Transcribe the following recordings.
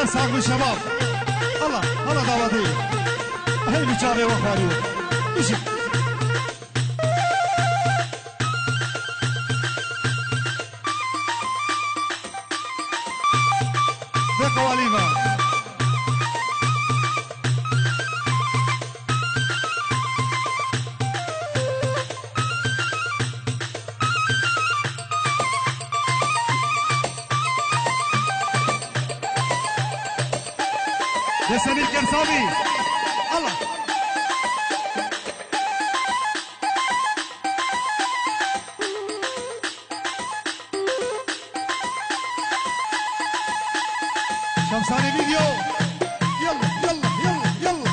ساق شباب الله الله دعوتي هاي بيشاري وخاريو ايش ده قواليبا يا سمير كرسامي الله شمساني فيديو يلا يلا يلا يلا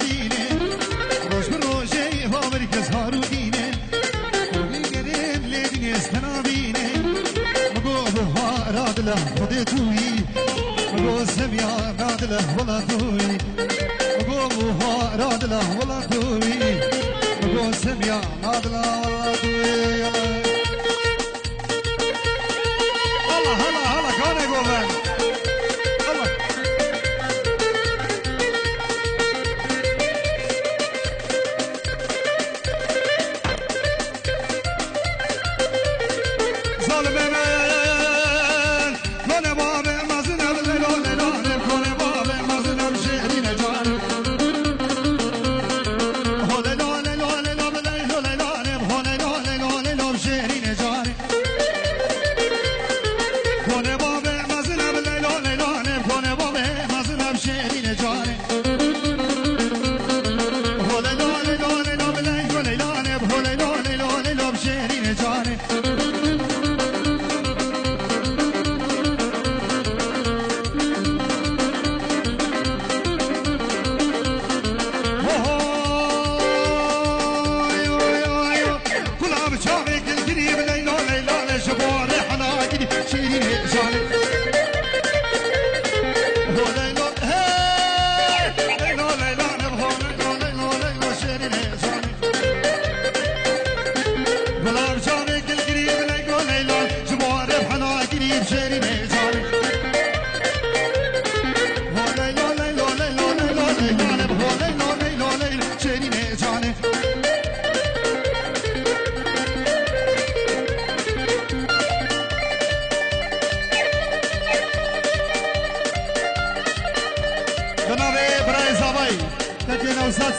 Dine رادي توي مقو سميا راد له ولا توي مقو موها راد له ولا توي مقو سميا راد له ولا توي الله هلا هلا كان يقول الله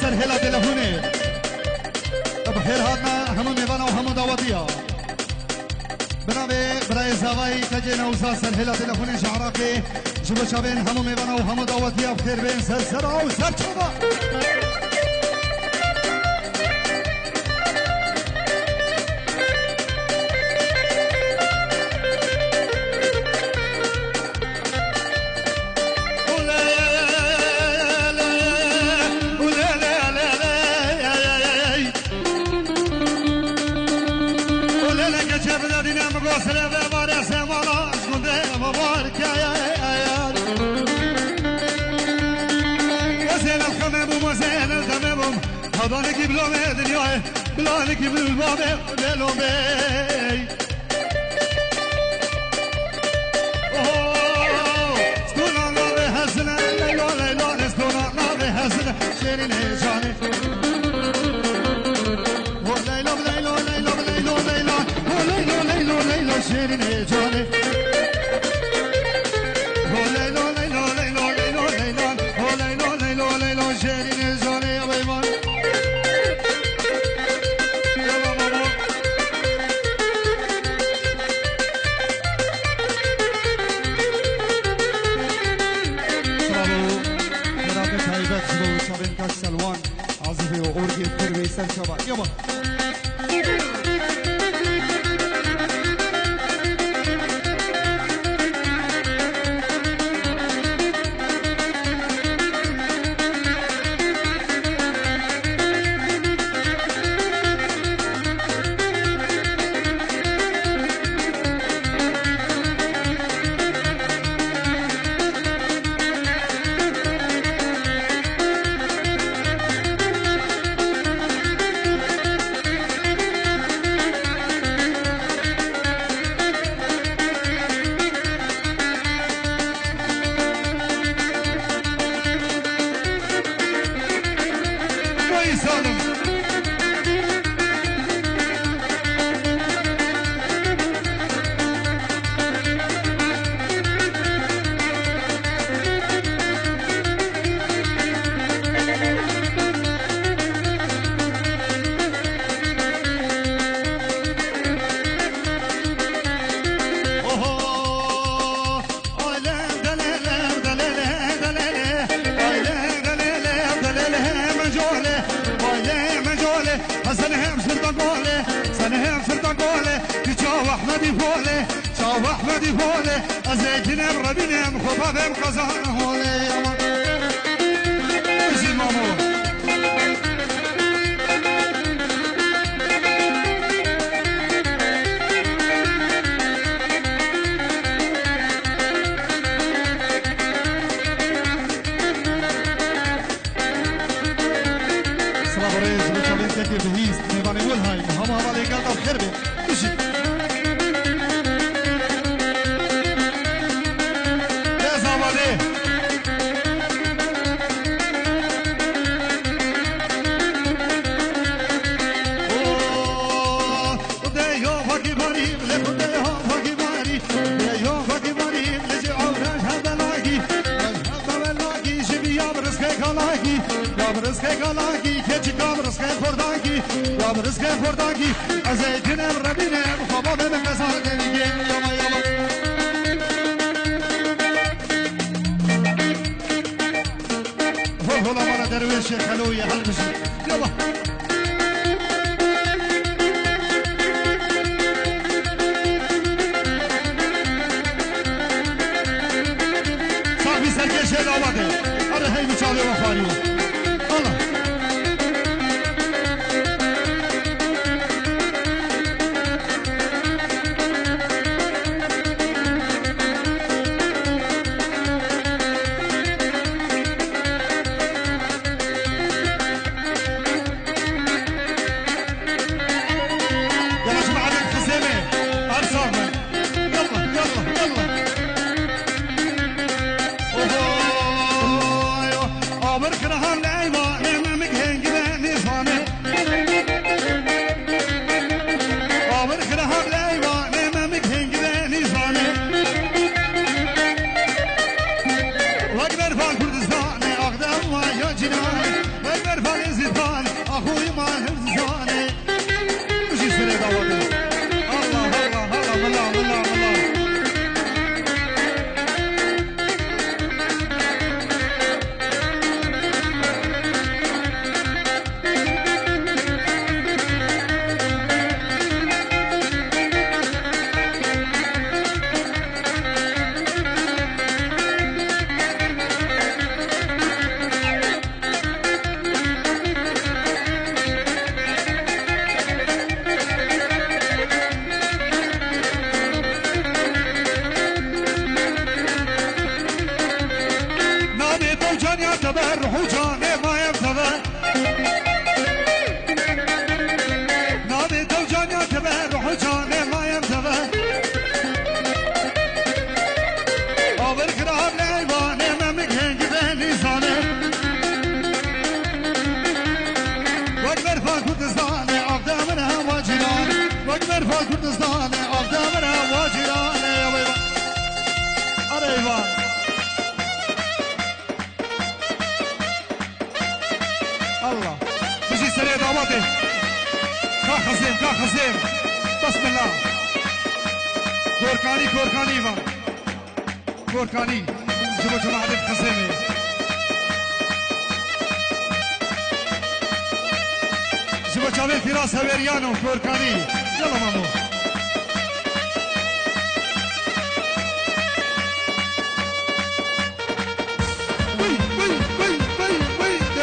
سرهلا تلفونه بخير هاتنا هم میوان و هم دعوتیا بنابه برای زوای کجنا وسا سرهلا تلفونه شعرا که شب شبین هم میوان و هم دعوتیا بخیر بین سر سرا و سر چوبا بلانکی بلامه دنیای بلانکی بلامه دلومه استونا نابه حسنه لیلا لیلا استونا نابه حسنه شیرین جانه لیلا لیلا لیلا لیلا لیلا لیلا لیلا لیلا شیرین جانه لیلا لیلا لیلا لیلا لیلا لیلا لیلا شیرین جانه ابیمان سلوان عزیزی و اورگی پروی سر شبا یابا احمدی فوله از ایتینم ربینم خوبم قزان هوله زین مامو خوريج وشالين تكي بهيست ميباني والهاي هم هوالي قلب بخير بي مشي يا زوالي برزکه گالاگی که چی کام برزکه فرداگی یا برزکه فرداگی از جنم ربینم خوابا به مزار دیگه یاما یاما فل فل درویش خلوی حل بشی یاما صاحبی سرکشه داماده آره هی میچاله و فاریو الله بيجي سريع دعواتي كاخزين بسم الله كوركاني ايوان كوركاني جبو جماعة الخزيمة جبو جاوين فراس هويريانو كوركاني يلا مامو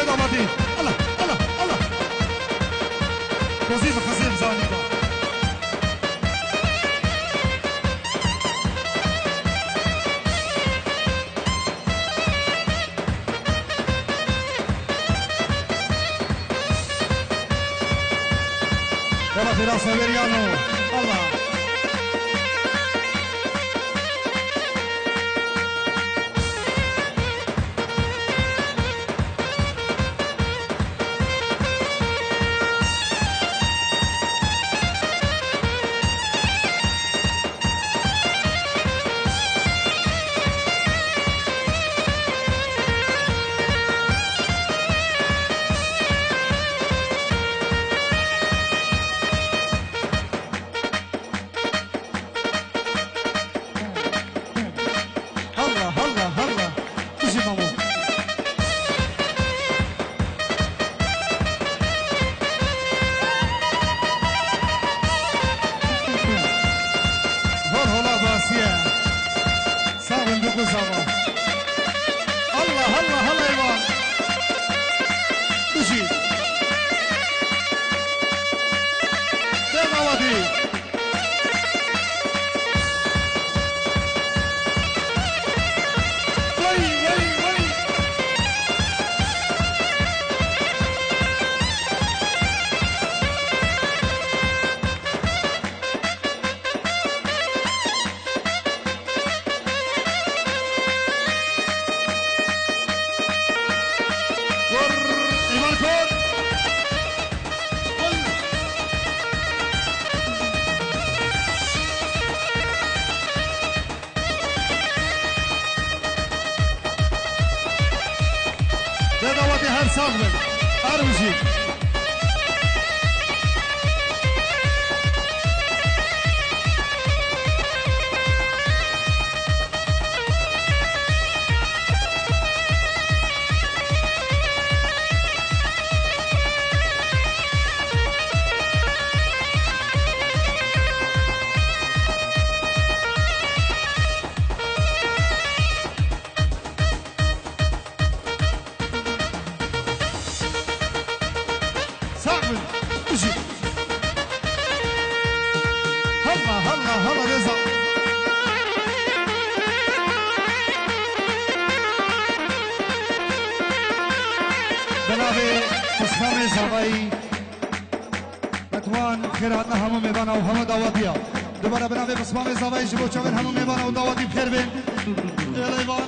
دعواتي الله وظيفة خزين زانيبا يلا فراس هويريانو الله صاحبي أرمشي هلا رضا بنابه قسمه زوایی اتوان خیراتنا همو میبانا و همو دعوتیا دوباره بنابه قسمه زوایی جبو چاوین همو میبانا و دعوتی بخیر بین ایلیوان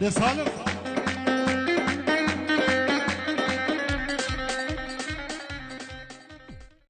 ده سالم